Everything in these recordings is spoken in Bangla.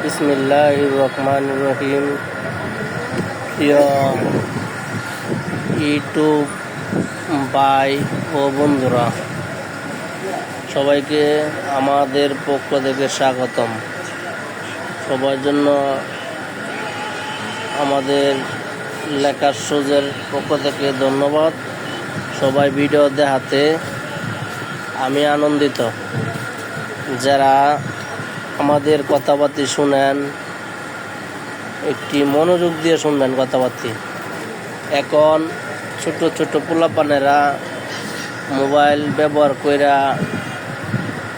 বিসমিল্লাহির রহমানির রহিম। প্রিয় ইউটিউব ভাই ও বন্ধুরা, সবাইকে আমাদের পক্ষ থেকে স্বাগতম। সবার জন্য আমাদের লেখার সুজের পক্ষ থেকে ধন্যবাদ। সবাই ভিডিও দেখাতে আমি আনন্দিত। যারা আমাদের কথাবার্তা শুনেন, একটি মনোযোগ দিয়ে শুনবেন কথাবার্তা। এখন ছোট ছোট পোলাপানেরা মোবাইল ব্যবহার কইরা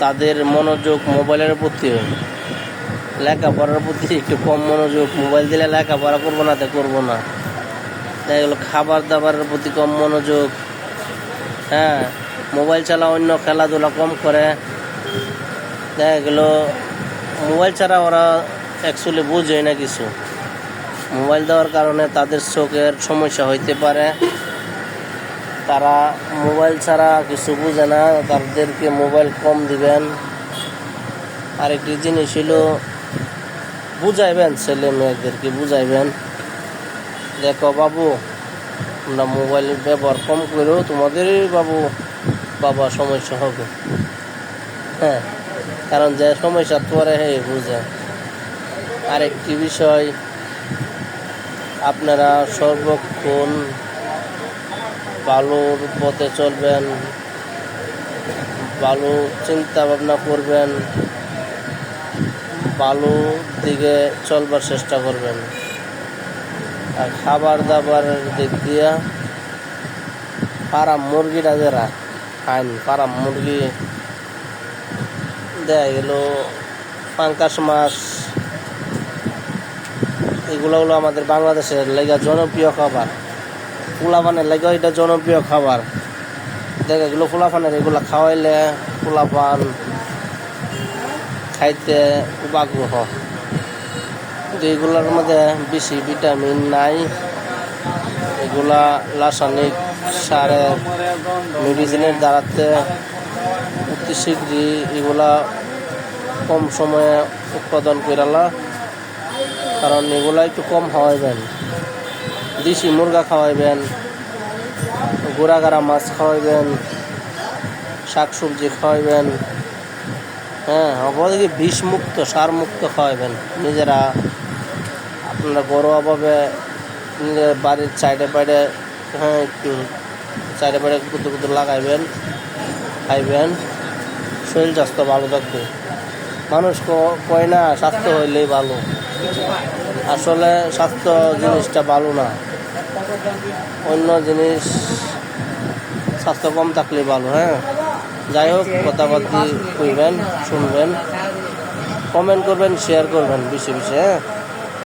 তাদের মনোযোগ মোবাইলের প্রতি, লেখাপড়ার প্রতি একটু কম মনোযোগ। মোবাইল দিলে লেখাপড়া করবো না, তা করবো না। দেখা গেলো খাবার দাবারের প্রতি কম মনোযোগ। মোবাইল ছাড়া অন্য খেলাধুলা কম করে। দেখা গেলো মোবাইল ছাড়া ওরা অ্যাকচুয়ালি বুঝে না কিছু। মোবাইল দেওয়ার কারণে তাদের চোখের সমস্যা হইতে পারে। তারা মোবাইল ছাড়া কিছু বুঝে না, তাদেরকে মোবাইল কম দিবেন। আরেকটি জিনিস হলো বুঝাইবেন, ছেলে মেয়েদেরকে বুঝাইবেন, দেখো বাবু, তোমরা মোবাইল ব্যবহার কম করো, তোমাদেরই বাবা সমস্যা হবে। কারণ যে সমস্যা পরে বুঝে। আরেকটি বিষয়, আপনারা সর্বক্ষণ ভালোর পথে চলবেন, ভালো চিন্তা ভাবনা করবেন, ভালো দিকে চলবার চেষ্টা করবেন। আর খাবার দাবারের দিক দিয়া ফার্ম মুরগিটা যারা খান, ফার্ম মুরগি দেখা গেল পাঙ্কাশ মাছ, এগুলো হলো আমাদের বাংলাদেশের লেগা জনপ্রিয় খাবার। পোলাপানের লেগা এটা জনপ্রিয় খাবার। দেখা গেলো পোলাপানের এগুলো খাওয়াইলে পোলাপান খাইতে খুব আগ্রহ। কিন্তু এগুলোর মধ্যে বেশি ভিটামিন নাই। এগুলা রাসায়নিক সারের মেডিসিনের দ্বারাতে অতি শীঘ্রই এগুলা কম সময়ে উৎপাদন করালা। কারণ এগুলা একটু কম খাওয়াইবেন, দেশি মুরগা খাওয়াইবেন, গোড়াগাড়া মাছ খাওয়াইবেন, শাকসবজি খাওয়াইবেন। অবশ্যই বিষমুক্ত সারমুক্ত খাওয়াইবেন। নিজেরা আপনারা ঘরোয়াভাবে নিজের বাড়ির সাইডে বাইডে একটু সাইডে বাইডে কুতু কুতু লাগাইবেন, খাইবেন। শরীর স্বাস্থ্য ভালো থাকবে। মানুষ কয় না স্বাস্থ্য হইলেই ভালো, আসলে স্বাস্থ্য জিনিসটা ভালো না। অন্য জিনিস স্বাস্থ্য কম থাকলে ভালো। যাই হোক, কথাবার্তা কইবেন, শুনবেন, কমেন্ট করবেন, শেয়ার করবেন বেশি বেশি।